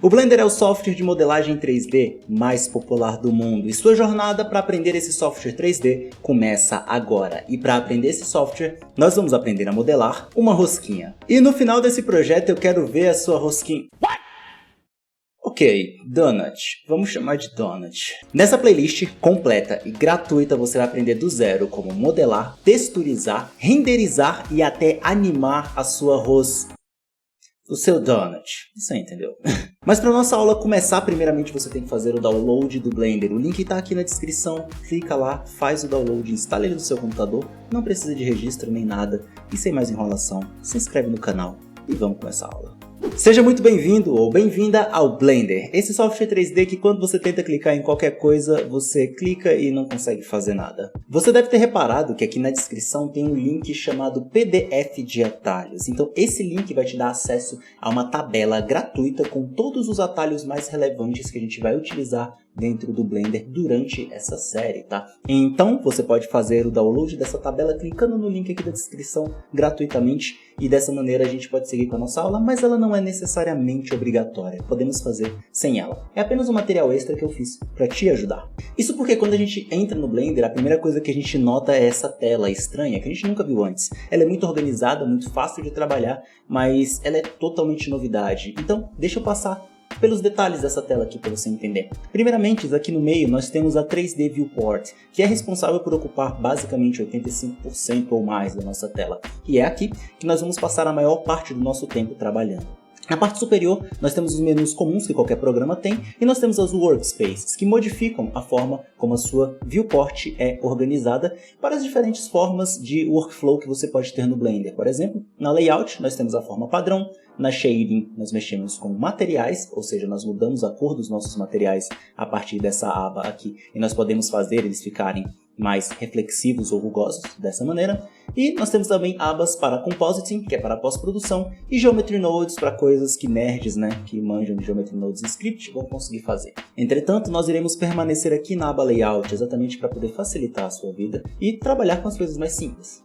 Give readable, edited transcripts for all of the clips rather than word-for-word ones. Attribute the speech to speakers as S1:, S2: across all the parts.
S1: O Blender é o software de modelagem 3D mais popular do mundo e sua jornada para aprender esse software 3D começa agora. E para aprender esse software, nós vamos aprender a modelar uma rosquinha. E no final desse projeto eu quero ver a sua rosquinha. Ok, Donut. Vamos chamar de Donut. Nessa playlist completa e gratuita você vai aprender do zero como modelar, texturizar, renderizar e até animar a sua o seu donut. Você entendeu? Mas para nossa aula começar, primeiramente você tem que fazer o download do Blender. O link está aqui na descrição, clica lá, faz o download, instala ele no seu computador, não precisa de registro nem nada. E sem mais enrolação, se inscreve no canal e vamos começar a aula. Seja muito bem-vindo ou bem-vinda ao Blender, esse software 3D que quando você tenta clicar em qualquer coisa, você clica e não consegue fazer nada. Você deve ter reparado que aqui na descrição tem um link chamado PDF de atalhos. Então esse link vai te dar acesso a uma tabela gratuita com todos os atalhos mais relevantes que a gente vai utilizar dentro do Blender durante essa série, tá? Então você pode fazer o download dessa tabela clicando no link aqui da descrição gratuitamente e dessa maneira a gente pode seguir com a nossa aula, mas ela não é necessariamente obrigatória, podemos fazer sem ela. É apenas um material extra que eu fiz para te ajudar. Isso porque quando a gente entra no Blender, a primeira coisa que a gente nota é essa tela estranha que a gente nunca viu antes. Ela é muito organizada, muito fácil de trabalhar, mas ela é totalmente novidade. Então deixa eu passar pelos detalhes dessa tela aqui para você entender. Primeiramente, aqui no meio nós temos a 3D Viewport, que é responsável por ocupar basicamente 85% ou mais da nossa tela. E é aqui que nós vamos passar a maior parte do nosso tempo trabalhando. Na parte superior, nós temos os menus comuns que qualquer programa tem, e nós temos as workspaces, que modificam a forma como a sua viewport é organizada para as diferentes formas de workflow que você pode ter no Blender. Por exemplo, na layout nós temos a forma padrão, na shading nós mexemos com materiais, ou seja, nós mudamos a cor dos nossos materiais a partir dessa aba aqui, e nós podemos fazer eles ficarem mais reflexivos ou rugosos dessa maneira. E nós temos também abas para Compositing, que é para pós-produção, e Geometry Nodes para coisas que nerds, que manjam de Geometry Nodes em script, vão conseguir fazer. Entretanto, nós iremos permanecer aqui na aba Layout, exatamente para poder facilitar a sua vida e trabalhar com as coisas mais simples.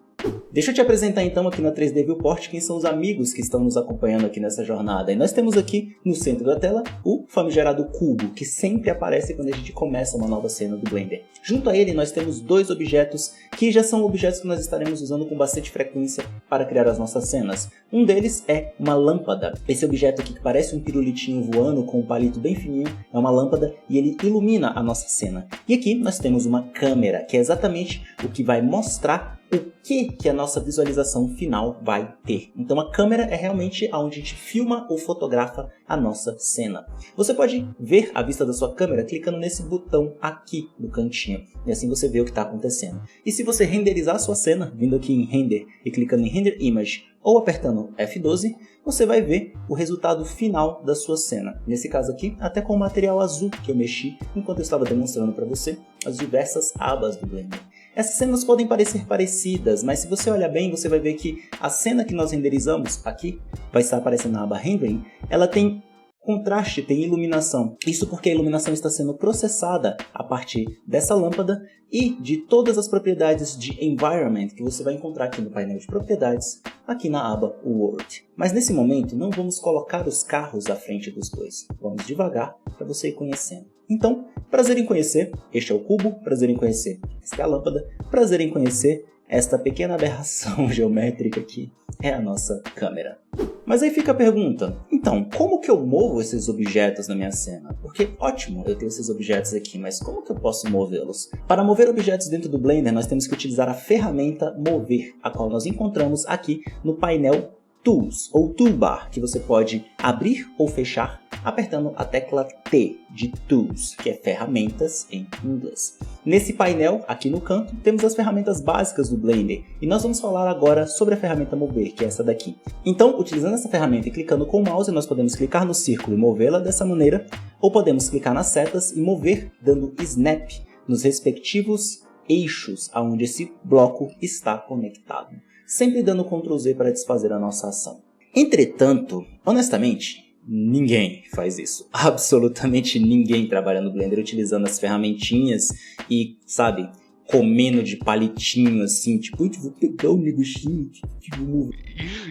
S1: Deixa eu te apresentar então aqui na 3D Viewport quem são os amigos que estão nos acompanhando aqui nessa jornada. E nós temos aqui no centro da tela o famigerado cubo, que sempre aparece quando a gente começa uma nova cena do Blender. Junto a ele nós temos dois objetos que já são objetos que nós estaremos usando com bastante frequência para criar as nossas cenas. Um deles é uma lâmpada. Esse objeto aqui que parece um pirulitinho voando com um palito bem fininho é uma lâmpada e ele ilumina a nossa cena. E aqui nós temos uma câmera, que é exatamente o que vai mostrar o que a nossa visualização final vai ter. Então a câmera é realmente onde a gente filma ou fotografa a nossa cena. Você pode ver a vista da sua câmera clicando nesse botão aqui no cantinho. E assim você vê o que está acontecendo. E se você renderizar a sua cena, vindo aqui em Render e clicando em Render Image ou apertando F12, você vai ver o resultado final da sua cena. Nesse caso aqui, até com o material azul que eu mexi enquanto eu estava demonstrando para você as diversas abas do Blender. Essas cenas podem parecer parecidas, mas se você olhar bem, você vai ver que a cena que nós renderizamos aqui, vai estar aparecendo na aba Rendering, ela tem contraste, tem iluminação. Isso porque a iluminação está sendo processada a partir dessa lâmpada e de todas as propriedades de Environment que você vai encontrar aqui no painel de propriedades, aqui na aba World. Mas nesse momento não vamos colocar os carros à frente dos dois. Vamos devagar para você ir conhecendo. Então, prazer em conhecer, este é o cubo, prazer em conhecer, esta é a lâmpada, prazer em conhecer esta pequena aberração geométrica que é a nossa câmera. Mas aí fica a pergunta, então, como que eu movo esses objetos na minha cena? Porque, ótimo, eu tenho esses objetos aqui, mas como que eu posso movê-los? Para mover objetos dentro do Blender, nós temos que utilizar a ferramenta Mover, a qual nós encontramos aqui no painel Tools, ou Toolbar, que você pode abrir ou fechar apertando a tecla T de Tools, que é ferramentas em inglês. Nesse painel, aqui no canto, temos as ferramentas básicas do Blender, e nós vamos falar agora sobre a ferramenta Mover, que é essa daqui. Então, utilizando essa ferramenta e clicando com o mouse, nós podemos clicar no círculo e movê-la dessa maneira, ou podemos clicar nas setas e mover dando Snap nos respectivos eixos aonde esse bloco está conectado, sempre dando Ctrl Z para desfazer a nossa ação. Entretanto, honestamente, ninguém faz isso. Absolutamente ninguém trabalha no Blender utilizando as ferramentinhas e, sabe, comendo de palitinho assim, tipo, eu vou pegar o negocinho, tipo,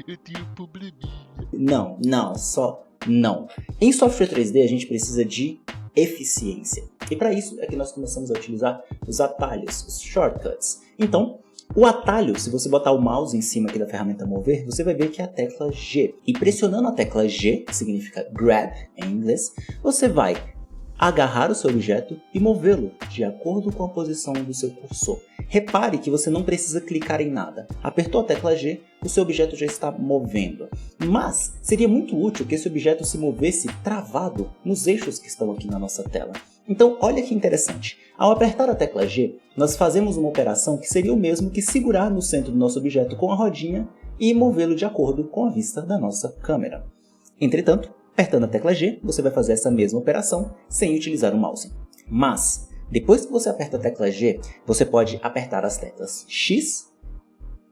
S1: eu tenho um probleminha. Não, só Não. Em software 3D a gente precisa de eficiência. E para isso é que nós começamos a utilizar os atalhos, os shortcuts. Então, o atalho, se você botar o mouse em cima aqui da ferramenta mover, você vai ver que é a tecla G. E pressionando a tecla G, que significa grab em inglês, você vai agarrar o seu objeto e movê-lo de acordo com a posição do seu cursor. Repare que você não precisa clicar em nada. Apertou a tecla G, o seu objeto já está movendo. Mas seria muito útil que esse objeto se movesse travado nos eixos que estão aqui na nossa tela. Então, olha que interessante. Ao apertar a tecla G, nós fazemos uma operação que seria o mesmo que segurar no centro do nosso objeto com a rodinha e movê-lo de acordo com a vista da nossa câmera. Entretanto, apertando a tecla G, você vai fazer essa mesma operação sem utilizar o mouse. Mas, depois que você aperta a tecla G, você pode apertar as teclas X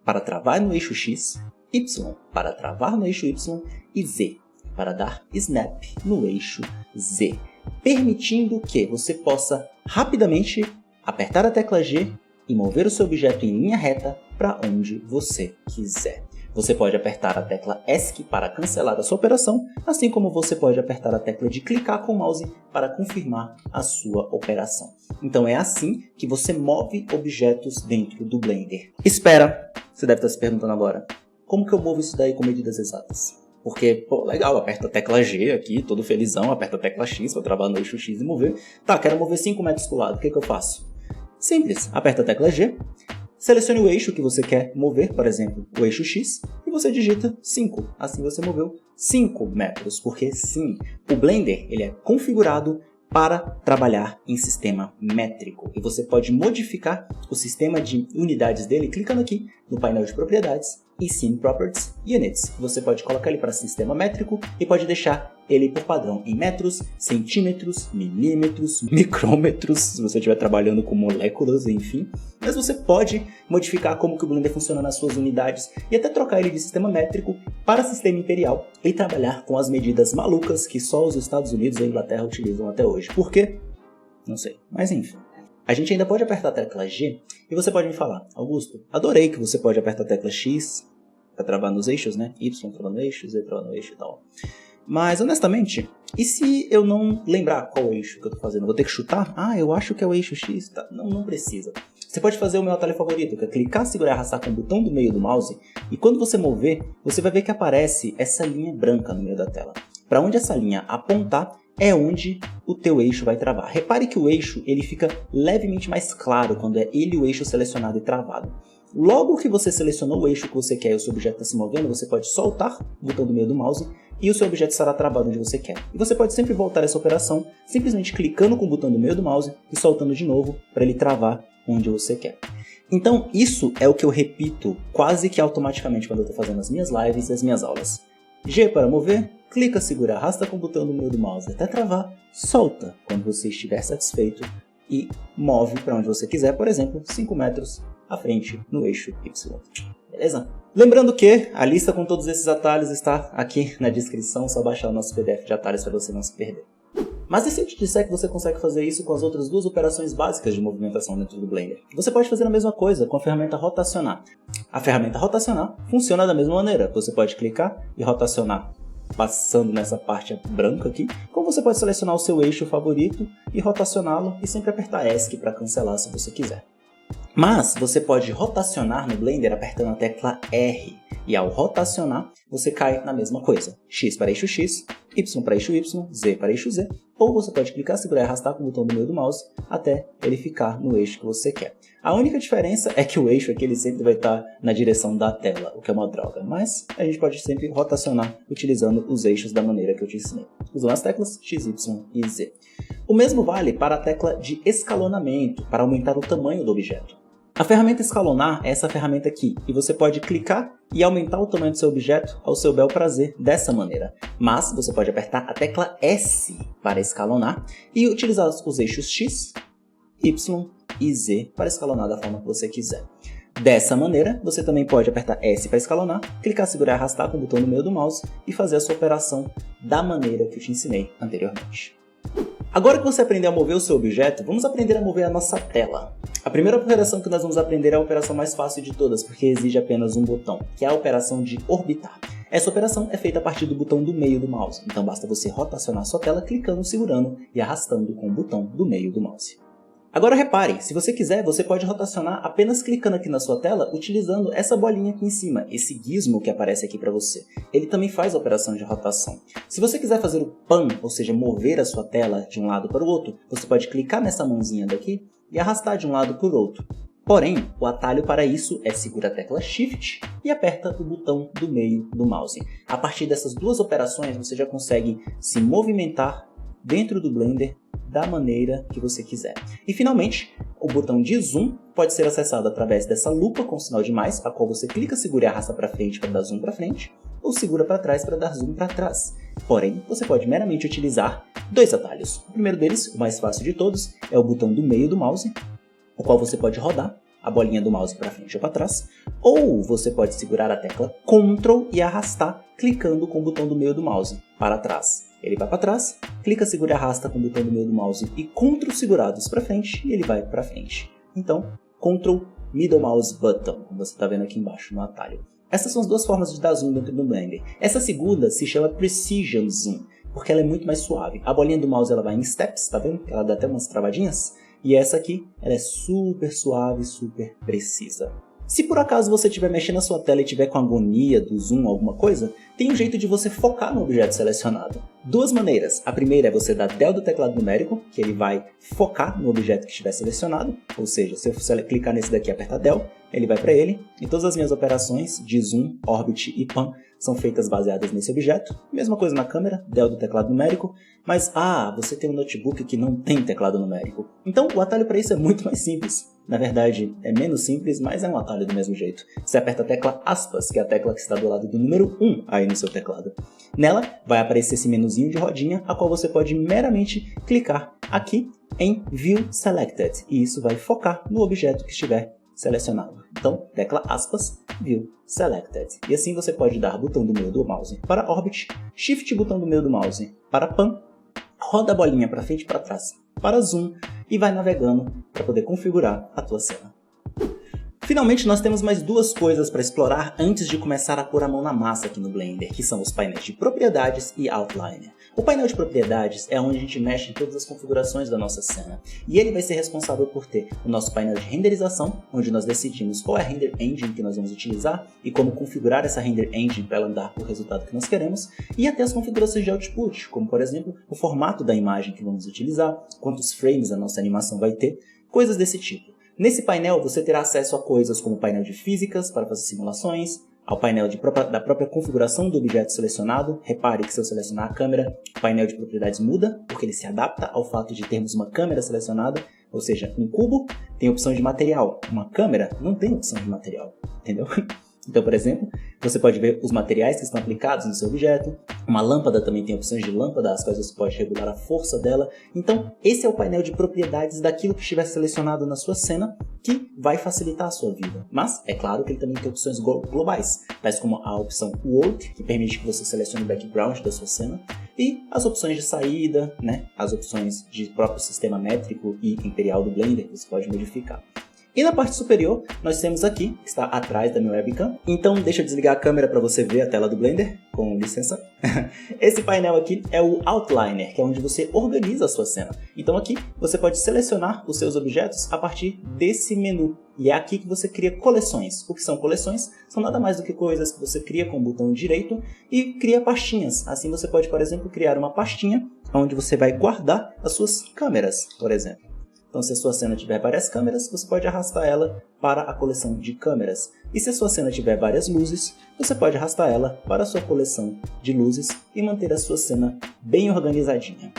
S1: para travar no eixo X, Y para travar no eixo Y e Z para dar snap no eixo Z, permitindo que você possa rapidamente apertar a tecla G e mover o seu objeto em linha reta para onde você quiser. Você pode apertar a tecla ESC para cancelar a sua operação, assim como você pode apertar a tecla de clicar com o mouse para confirmar a sua operação. Então é assim que você move objetos dentro do Blender. Espera, você deve estar se perguntando agora, como que eu movo isso daí com medidas exatas? Porque, pô, legal, aperta a tecla G aqui, todo felizão, aperta a tecla X para travar no eixo X e mover. Tá, quero mover 5 metros para o lado, o que eu faço? Simples, aperta a tecla G, selecione o eixo que você quer mover, por exemplo, o eixo X, e você digita 5. Assim você moveu 5 metros, porque sim, o Blender ele é configurado para trabalhar em sistema métrico. E você pode modificar o sistema de unidades dele clicando aqui no painel de propriedades e Scene Properties Units. Você pode colocar ele para sistema métrico e pode deixar ele por padrão em metros, centímetros, milímetros, micrômetros, se você estiver trabalhando com moléculas, enfim. Mas você pode modificar como que o Blender funciona nas suas unidades e até trocar ele de sistema métrico para sistema imperial e trabalhar com as medidas malucas que só os Estados Unidos e a Inglaterra utilizam até hoje. Por quê? Não sei, mas enfim. A gente ainda pode apertar a tecla G e você pode me falar, Augusto, adorei que você pode apertar a tecla X para travar nos eixos, né? Y travando no eixo, Z travando no eixo e tal. Mas, honestamente, e se eu não lembrar qual eixo que eu tô fazendo? Vou ter que chutar? Ah, eu acho que é o eixo X. Tá. Não precisa. Você pode fazer o meu atalho favorito, que é clicar, segurar e arrastar com o botão do meio do mouse. E quando você mover, você vai ver que aparece essa linha branca no meio da tela. Para onde essa linha apontar, é onde o teu eixo vai travar. Repare que o eixo ele fica levemente mais claro quando é ele o eixo selecionado e travado. Logo que você selecionou o eixo que você quer e o seu objeto está se movendo, você pode soltar o botão do meio do mouse e o seu objeto estará travado onde você quer. E você pode sempre voltar essa operação simplesmente clicando com o botão do meio do mouse e soltando de novo para ele travar onde você quer. Então isso é o que eu repito quase que automaticamente quando eu estou fazendo as minhas lives e as minhas aulas. G para mover, clica, segura, arrasta com o botão do meio do mouse até travar, solta quando você estiver satisfeito e move para onde você quiser, por exemplo, 5 metros à frente no eixo Y. Beleza? Lembrando que a lista com todos esses atalhos está aqui na descrição, só baixar o nosso PDF de atalhos para você não se perder. Mas e se eu te disser que você consegue fazer isso com as outras duas operações básicas de movimentação dentro do Blender? Você pode fazer a mesma coisa com a ferramenta rotacionar. A ferramenta rotacionar funciona da mesma maneira. Você pode clicar e rotacionar passando nessa parte branca aqui, como você pode selecionar o seu eixo favorito e rotacioná-lo e sempre apertar ESC para cancelar se você quiser. Mas você pode rotacionar no Blender apertando a tecla R. E ao rotacionar, você cai na mesma coisa. X para eixo X, Y para eixo Y, Z para eixo Z. Ou você pode clicar, segurar e arrastar com o botão do meio do mouse até ele ficar no eixo que você quer. A única diferença é que o eixo aqui ele sempre vai estar na direção da tela, o que é uma droga. Mas a gente pode sempre rotacionar utilizando os eixos da maneira que eu te ensinei. Usando as teclas X, Y e Z. O mesmo vale para a tecla de escalonamento, para aumentar o tamanho do objeto. A ferramenta escalonar é essa ferramenta aqui, e você pode clicar e aumentar o tamanho do seu objeto ao seu bel prazer dessa maneira. Mas você pode apertar a tecla S para escalonar e utilizar os eixos X, Y e Z para escalonar da forma que você quiser. Dessa maneira, você também pode apertar S para escalonar, clicar, segurar e arrastar com o botão no meio do mouse e fazer a sua operação da maneira que eu te ensinei anteriormente. Agora que você aprendeu a mover o seu objeto, vamos aprender a mover a nossa tela. A primeira operação que nós vamos aprender é a operação mais fácil de todas, porque exige apenas um botão, que é a operação de orbitar. Essa operação é feita a partir do botão do meio do mouse, então basta você rotacionar sua tela clicando, segurando e arrastando com o botão do meio do mouse. Agora repare, se você quiser, você pode rotacionar apenas clicando aqui na sua tela, utilizando essa bolinha aqui em cima, esse gizmo que aparece aqui para você. Ele também faz a operação de rotação. Se você quiser fazer o pan, ou seja, mover a sua tela de um lado para o outro, você pode clicar nessa mãozinha daqui e arrastar de um lado para o outro. Porém, o atalho para isso é segura a tecla Shift e aperta o botão do meio do mouse. A partir dessas duas operações, você já consegue se movimentar dentro do Blender da maneira que você quiser. E finalmente, o botão de zoom pode ser acessado através dessa lupa com sinal de mais, a qual você clica, segura e arrasta para frente para dar zoom para frente, ou segura para trás para dar zoom para trás. Porém, você pode meramente utilizar dois atalhos. O primeiro deles, o mais fácil de todos, é o botão do meio do mouse, o qual você pode rodar a bolinha do mouse para frente ou para trás, ou você pode segurar a tecla Ctrl e arrastar clicando com o botão do meio do mouse para trás. Ele vai para trás, clica, segura e arrasta com o botão do meio do mouse e Ctrl segurados para frente e ele vai para frente. Então, Ctrl Middle Mouse Button, como você está vendo aqui embaixo no atalho. Essas são as duas formas de dar zoom dentro do Blender. Essa segunda se chama Precision Zoom, porque ela é muito mais suave. A bolinha do mouse ela vai em steps, tá vendo? Ela dá até umas travadinhas. E essa aqui, ela é super suave, super precisa. Se por acaso você estiver mexendo na sua tela e estiver com agonia do zoom ou alguma coisa, tem um jeito de você focar no objeto selecionado. Duas maneiras. A primeira é você dar Del do teclado numérico, que ele vai focar no objeto que estiver selecionado. Ou seja, se eu clicar nesse daqui e apertar Del, ele vai para ele. E todas as minhas operações de zoom, orbit e pan são feitas baseadas nesse objeto. Mesma coisa na câmera, Del do teclado numérico. Mas, você tem um notebook que não tem teclado numérico. Então, o atalho para isso é muito mais simples. Na verdade, é menos simples, mas é um atalho do mesmo jeito. Você aperta a tecla aspas, que é a tecla que está do lado do número 1 aí no seu teclado. Nela vai aparecer esse menuzinho de rodinha, a qual você pode meramente clicar aqui em View Selected. E isso vai focar no objeto que estiver selecionado. Então, tecla aspas, View Selected. E assim você pode dar botão do meio do mouse para Orbit, Shift botão do meio do mouse para Pan, roda a bolinha para frente e para trás para Zoom e vai navegando para poder configurar a tua cena. Finalmente, nós temos mais duas coisas para explorar antes de começar a pôr a mão na massa aqui no Blender, que são os painéis de propriedades e Outliner. O painel de propriedades é onde a gente mexe em todas as configurações da nossa cena, e ele vai ser responsável por ter o nosso painel de renderização, onde nós decidimos qual é a render engine que nós vamos utilizar e como configurar essa render engine para ela dar o resultado que nós queremos, e até as configurações de output, como por exemplo, o formato da imagem que vamos utilizar, quantos frames a nossa animação vai ter, coisas desse tipo. Nesse painel você terá acesso a coisas como o painel de físicas para fazer simulações, ao painel da própria configuração do objeto selecionado. Repare que se eu selecionar a câmera, o painel de propriedades muda, porque ele se adapta ao fato de termos uma câmera selecionada, ou seja, um cubo tem opção de material, uma câmera não tem opção de material, entendeu? Então, por exemplo, você pode ver os materiais que estão aplicados no seu objeto. Uma lâmpada também tem opções de lâmpada, as quais você pode regular a força dela. Então, esse é o painel de propriedades daquilo que estiver selecionado na sua cena, que vai facilitar a sua vida. Mas, é claro que ele também tem opções globais, tais como a opção World, que permite que você selecione o background da sua cena, e as opções de saída, as opções de próprio sistema métrico e imperial do Blender, que você pode modificar. E na parte superior, nós temos aqui, que está atrás da minha webcam. Então, deixa eu desligar a câmera para você ver a tela do Blender, com licença. Esse painel aqui é o Outliner, que é onde você organiza a sua cena. Então aqui, você pode selecionar os seus objetos a partir desse menu. E é aqui que você cria coleções. O que são coleções? São nada mais do que coisas que você cria com o botão direito e cria pastinhas. Assim você pode, por exemplo, criar uma pastinha onde você vai guardar as suas câmeras, por exemplo. Então, se a sua cena tiver várias câmeras, você pode arrastar ela para a coleção de câmeras. E se a sua cena tiver várias luzes, você pode arrastar ela para a sua coleção de luzes e manter a sua cena bem organizadinha.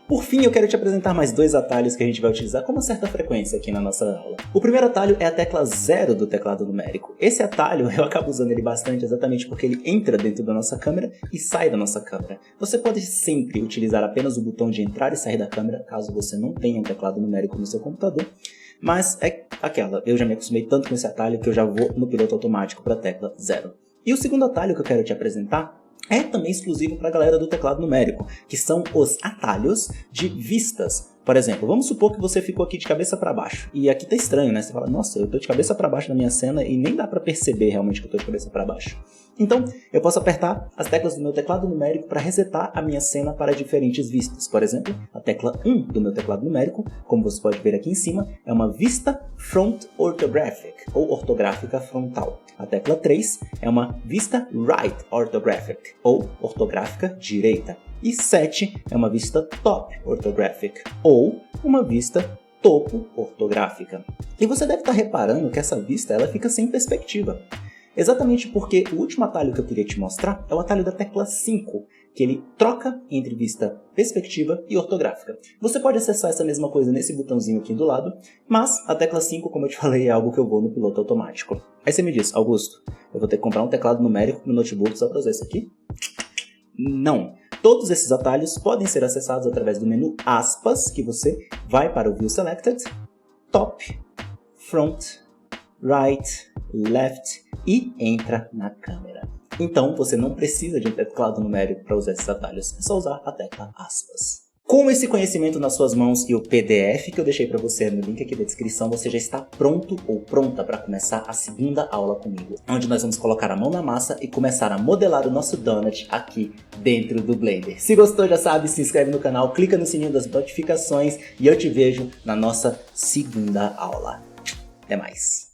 S1: Por fim, eu quero te apresentar mais dois atalhos que a gente vai utilizar com uma certa frequência aqui na nossa aula. O primeiro atalho é a tecla 0 do teclado numérico. Esse atalho eu acabo usando ele bastante exatamente porque ele entra dentro da nossa câmera e sai da nossa câmera. Você pode sempre utilizar apenas o botão de entrar e sair da câmera, caso você não tenha um teclado numérico no seu computador. Mas é aquela, eu já me acostumei tanto com esse atalho que eu já vou no piloto automático para a tecla 0. E o segundo atalho que eu quero te apresentar é também exclusivo para a galera do teclado numérico, que são os atalhos de vistas. Por exemplo, vamos supor que você ficou aqui de cabeça para baixo. E aqui tá estranho, né? Você fala, nossa, eu tô de cabeça para baixo na minha cena e nem dá para perceber realmente que eu tô de cabeça para baixo. Então, eu posso apertar as teclas do meu teclado numérico para resetar a minha cena para diferentes vistas. Por exemplo, a tecla 1 do meu teclado numérico, como você pode ver aqui em cima, é uma vista front orthographic, ou ortográfica frontal. A tecla 3 é uma vista right orthographic, ou ortográfica direita. E 7 é uma vista top orthographic, ou uma vista topo ortográfica. E você deve estar reparando que essa vista ela fica sem perspectiva. Exatamente porque o último atalho que eu queria te mostrar é o atalho da tecla 5, que ele troca entre vista perspectiva e ortográfica. Você pode acessar essa mesma coisa nesse botãozinho aqui do lado, mas a tecla 5, como eu te falei, é algo que eu vou no piloto automático. Aí você me diz, Augusto, eu vou ter que comprar um teclado numérico no notebook só para usar isso aqui? Não! Todos esses atalhos podem ser acessados através do menu aspas, que você vai para o View Selected, Top, Front, Right, Left e entra na câmera. Então você não precisa de um teclado numérico para usar esses atalhos, é só usar a tecla aspas. Com esse conhecimento nas suas mãos e o PDF que eu deixei para você no link aqui da descrição, você já está pronto ou pronta para começar a segunda aula comigo, onde nós vamos colocar a mão na massa e começar a modelar o nosso donut aqui dentro do Blender. Se gostou, já sabe, se inscreve no canal, clica no sininho das notificações e eu te vejo na nossa segunda aula. Até mais!